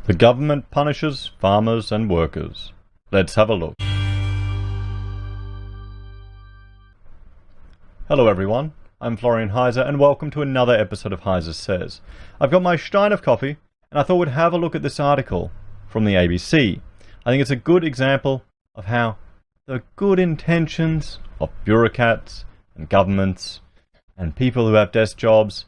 The government punishes farmers and workers. Let's have a look. Hello everyone, I'm Florian Heise and welcome to another episode of HeiseSays. I've got my stein of coffee and I thought we'd have a look at this article from the ABC. I think it's a good example of how the good intentions of bureaucrats and governments and people who have desk jobs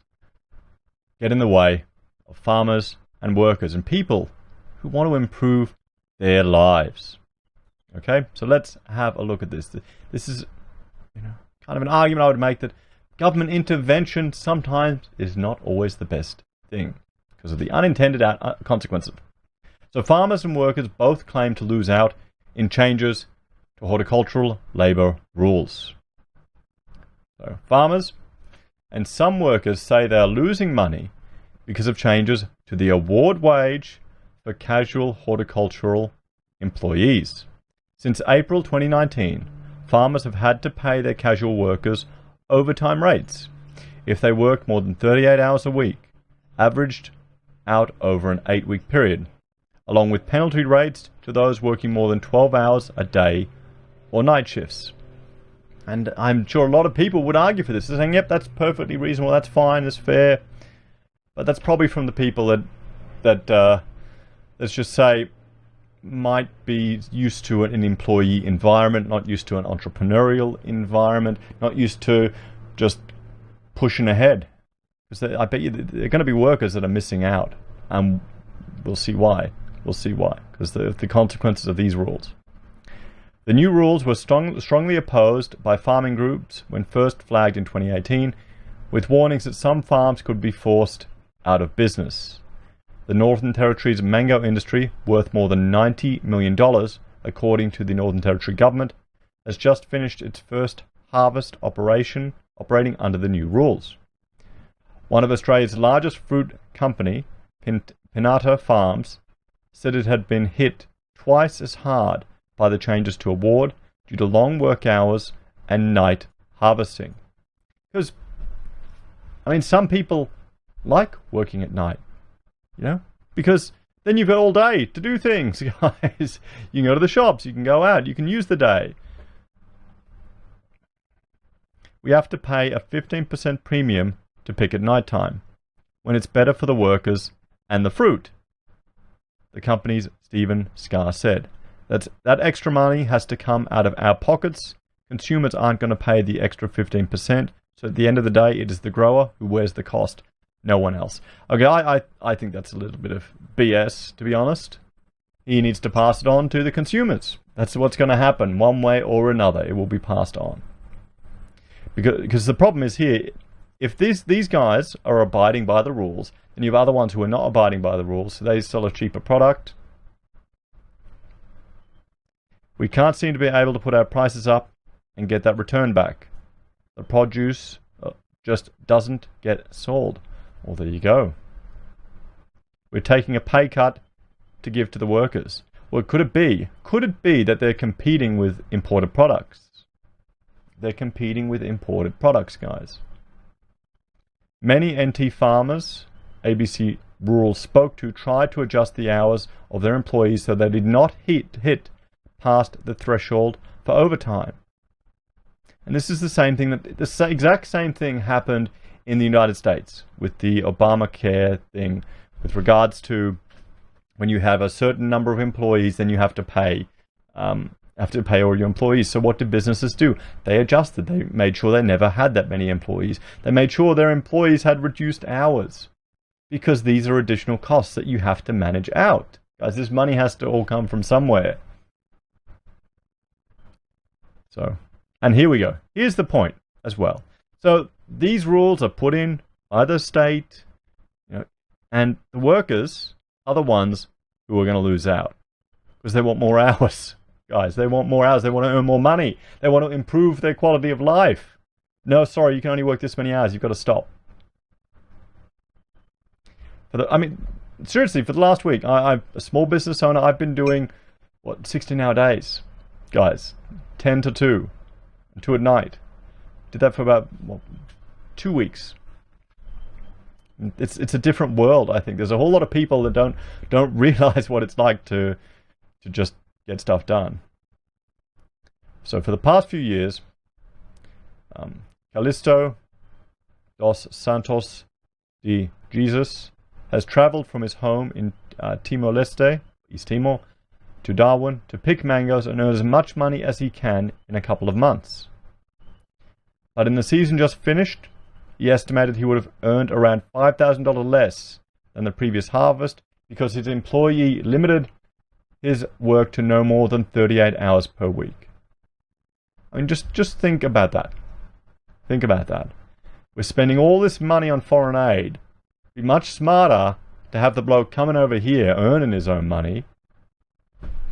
get in the way of farmers and workers and people who want to improve their lives. Okay, so let's have a look at this. This is, kind of an argument I would make that government intervention sometimes is not always the best thing because of the unintended consequences. So farmers and workers both claim to lose out in changes to horticultural labour rules. So farmers and some workers say they are losing money because of changes to the award wage for casual horticultural employees. Since April 2019, farmers have had to pay their casual workers overtime rates if they work more than 38 hours a week, averaged out over an 8-week period, along with penalty rates to those working more than 12 hours a day or night shifts. And I'm sure a lot of people would argue for this. They're saying, yep, that's perfectly reasonable, that's fine, that's fair. But that's probably from the people that let's just say, might be used to an employee environment, not used to an entrepreneurial environment, not used to just pushing ahead. Because I bet you there are going to be workers that are missing out. And we'll see why. We'll see why. Because the consequences of these rules. The new rules were strongly opposed by farming groups when first flagged in 2018, with warnings that some farms could be forced out of business. The Northern Territory's mango industry, worth more than $90 million, according to the Northern Territory government, has just finished its first harvest operating under the new rules. One of Australia's largest fruit company, Pinata Farms, said it had been hit twice as hard by the changes to award due to long work hours and night harvesting. Because, some people like working at night. Because then you've got all day to do things, guys. You can go to the shops, you can go out, you can use the day. We have to pay a 15% premium to pick at night time, when it's better for the workers and the fruit, the company's Stephen Scarr said. That extra money has to come out of our pockets. Consumers aren't going to pay the extra 15%, so at the end of the day, it is the grower who wears the cost. No one else. Okay, I think that's a little bit of BS, to be honest. He needs to pass it on to the consumers. That's what's going to happen, one way or another. It will be passed on. Because the problem is here, if these guys are abiding by the rules, then you have other ones who are not abiding by the rules, so they sell a cheaper product. We can't seem to be able to put our prices up and get that return back. The produce just doesn't get sold. Well, there you go. We're taking a pay cut to give to the workers. Well, could it be that they're competing with imported products? They're competing with imported products, guys. Many NT farmers ABC Rural spoke to tried to adjust the hours of their employees so they did not hit past the threshold for overtime. And this is the same thing the exact same thing happened in the United States with the Obamacare thing, with regards to when you have a certain number of employees, then you have to pay all your employees. So what did businesses do? They adjusted. They made sure they never had that many employees. They made sure their employees had reduced hours, because these are additional costs that you have to manage out. Guys, this money has to all come from somewhere. So, and here we go. Here's the point as well. So these rules are put in by the state, and the workers are the ones who are going to lose out because they want more hours, guys. They want more hours. They want to earn more money. They want to improve their quality of life. No, sorry, you can only work this many hours. You've got to stop. Seriously, for the last week, I'm a small business owner. I've been doing 16-hour days, guys, 10 to 2, and 2 at night. Did that for about 2 weeks. It's a different world, I think. There's a whole lot of people that don't realize what it's like to just get stuff done. So for the past few years, Calixto dos Santos de Jesus has travelled from his home in Timor-Leste, East Timor, to Darwin to pick mangoes and earn as much money as he can in a couple of months. But in the season just finished, he estimated he would have earned around $5,000 less than the previous harvest because his employee limited his work to no more than 38 hours per week. I mean, just think about that. Think about that. We're spending all this money on foreign aid. It'd be much smarter to have the bloke coming over here, earning his own money,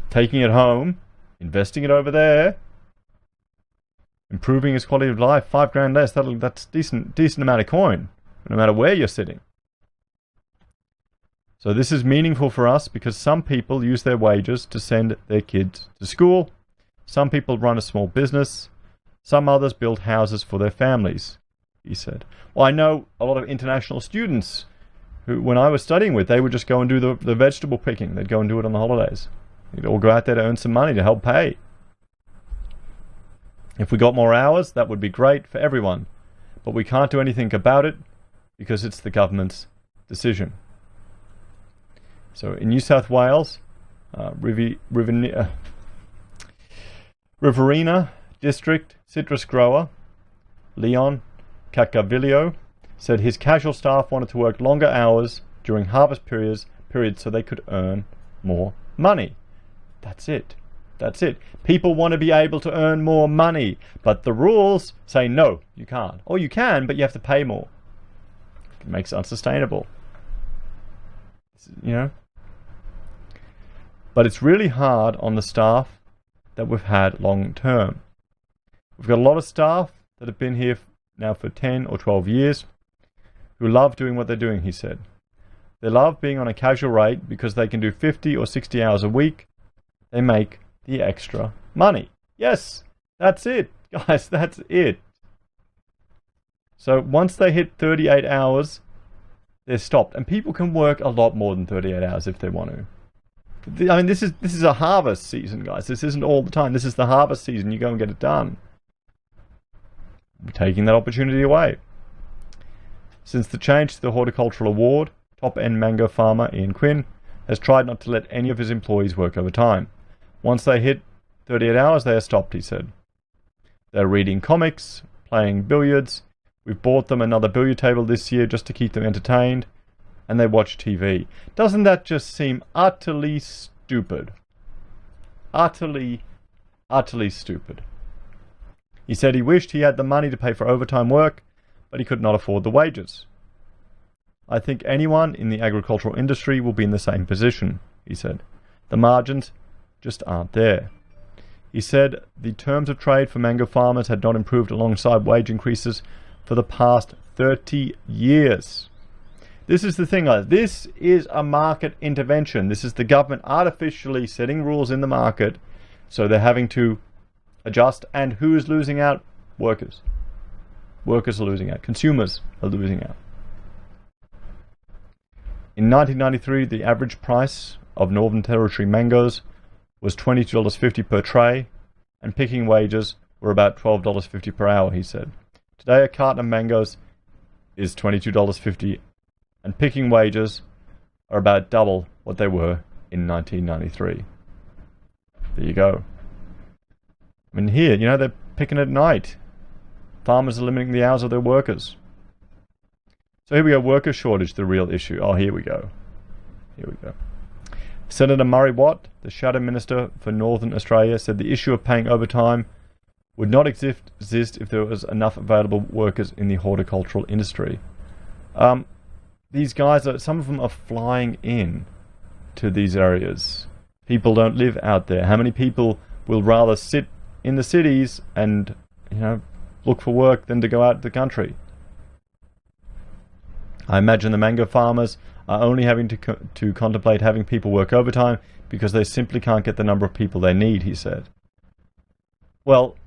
taking it home, investing it over there, improving his quality of life. $5,000 less, that's decent amount of coin, no matter where you're sitting. So this is meaningful for us because some people use their wages to send their kids to school. Some people run a small business. Some others build houses for their families, he said. Well, I know a lot of international students who, when I was studying with, they would just go and do the vegetable picking. They'd go and do it on the holidays. They'd all go out there to earn some money to help pay. If we got more hours, that would be great for everyone. But we can't do anything about it because it's the government's decision. So in New South Wales, Riverina District citrus grower Leon Cacavillo said his casual staff wanted to work longer hours during harvest periods so they could earn more money. That's it. People want to be able to earn more money, but the rules say no, you can't. Or you can, but you have to pay more. It makes it unsustainable. You know? But it's really hard on the staff that we've had long term. We've got a lot of staff that have been here now for 10 or 12 years who love doing what they're doing, he said. They love being on a casual rate because they can do 50 or 60 hours a week. They make the extra money. Yes, that's it, guys, that's it. So once they hit 38 hours, they're stopped. And people can work a lot more than 38 hours if they want to. I mean, this is a harvest season, guys. This isn't all the time. This is the harvest season. You go and get it done. We're taking that opportunity away. Since the change to the Horticultural Award, top-end mango farmer Ian Quinn has tried not to let any of his employees work overtime. Once they hit 38 hours, they are stopped, he said. They're reading comics, playing billiards. We've bought them another billiard table this year just to keep them entertained. And they watch TV. Doesn't that just seem utterly stupid? Utterly stupid. He said he wished he had the money to pay for overtime work, but he could not afford the wages. I think anyone in the agricultural industry will be in the same position, he said. The margins just aren't there. He said the terms of trade for mango farmers had not improved alongside wage increases for the past 30 years. This is the thing, guys. This is a market intervention. This is the government artificially setting rules in the market, so they're having to adjust. And who is losing out? Workers. Workers are losing out. Consumers are losing out. In 1993, the average price of Northern Territory mangoes was $22.50 per tray, and picking wages were about $12.50 per hour, he said. Today, a carton of mangoes is $22.50, and picking wages are about double what they were in 1993. There you go. I mean, here, they're picking at night. Farmers are limiting the hours of their workers. So here we go, worker shortage, the real issue. Oh, here we go. Senator Murray Watt, the Shadow Minister for Northern Australia, said the issue of paying overtime would not exist if there was enough available workers in the horticultural industry. These guys, some of them are flying in to these areas. People don't live out there. How many people will rather sit in the cities and, look for work than to go out to the country? I imagine the mango farmers are only having to contemplate having people work overtime because they simply can't get the number of people they need, he said. Well,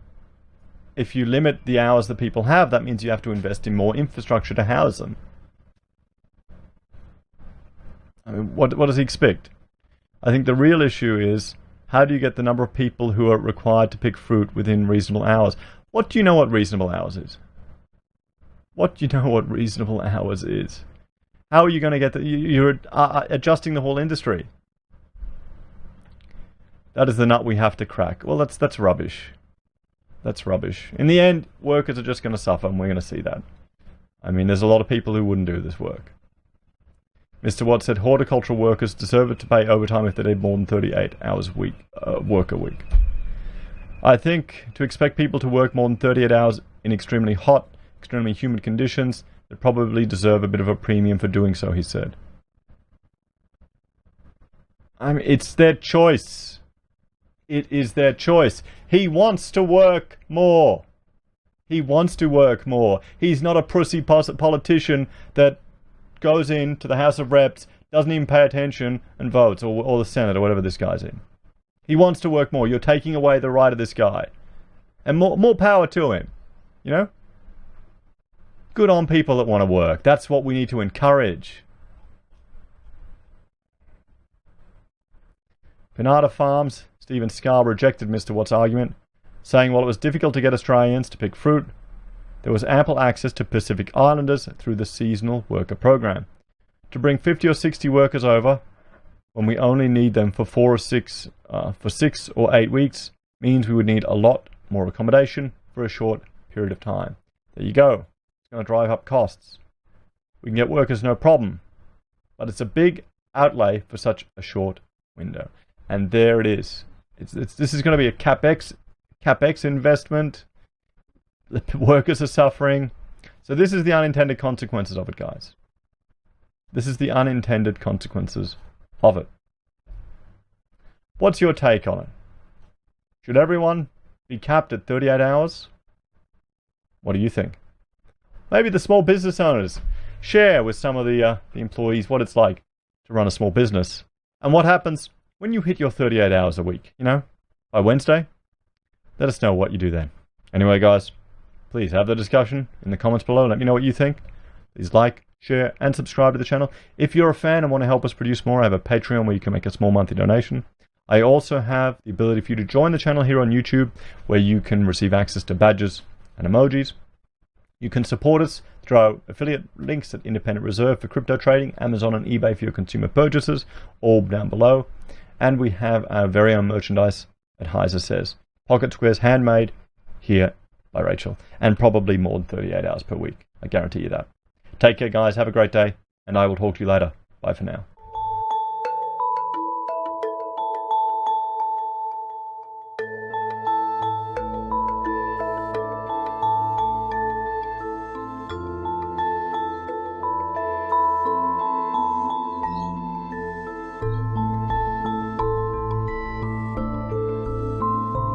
if you limit the hours that people have, that means you have to invest in more infrastructure to house them. I mean, what does he expect? I think the real issue is, how do you get the number of people who are required to pick fruit within reasonable hours? What do you know what reasonable hours is? What do you know what reasonable hours is? How are you going to get that? You're adjusting the whole industry. That is the nut we have to crack. Well, that's rubbish. That's rubbish. In the end, workers are just going to suffer, and we're going to see that. I mean, there's a lot of people who wouldn't do this work. Mr. Watt said horticultural workers deserve to pay overtime if they did more than 38 hours work a week. I think to expect people to work more than 38 hours in extremely hot, extremely humid conditions, they probably deserve a bit of a premium for doing so, he said. I mean, it's their choice. It is their choice. He wants to work more. He wants to work more. He's not a prissy politician that goes into the House of Reps, doesn't even pay attention and votes, or the Senate, or whatever this guy's in. He wants to work more. You're taking away the right of this guy. And more power to him. You know? Good on people that want to work. That's what we need to encourage. Pinata Farms, Stephen Scarr rejected Mr. Watt's argument, saying while it was difficult to get Australians to pick fruit, there was ample access to Pacific Islanders through the seasonal worker program. To bring 50 or 60 workers over, when we only need them for 6 or 8 weeks, means we would need a lot more accommodation for a short period of time. There you go. It's going to drive up costs. We can get workers no problem, but it's a big outlay for such a short window. And there it is. This is going to be a capex investment. The workers are suffering. So this is the unintended consequences of it, guys. This is the unintended consequences of it. What's your take on it? Should everyone be capped at 38 hours? What do you think? Maybe the small business owners share with some of the employees what it's like to run a small business. And what happens when you hit your 38 hours a week, you know, by Wednesday? Let us know what you do then. Anyway, guys, please have the discussion in the comments below. Let me know what you think. Please like, share, and subscribe to the channel. If you're a fan and want to help us produce more, I have a Patreon where you can make a small monthly donation. I also have the ability for you to join the channel here on YouTube, where you can receive access to badges and emojis. You can support us through our affiliate links at Independent Reserve for crypto trading, Amazon and eBay for your consumer purchases, all down below. And we have our very own merchandise at HeiseSays. Pocket squares handmade here by Rachel, and probably more than 38 hours per week. I guarantee you that. Take care, guys. Have a great day, and I will talk to you later. Bye for now.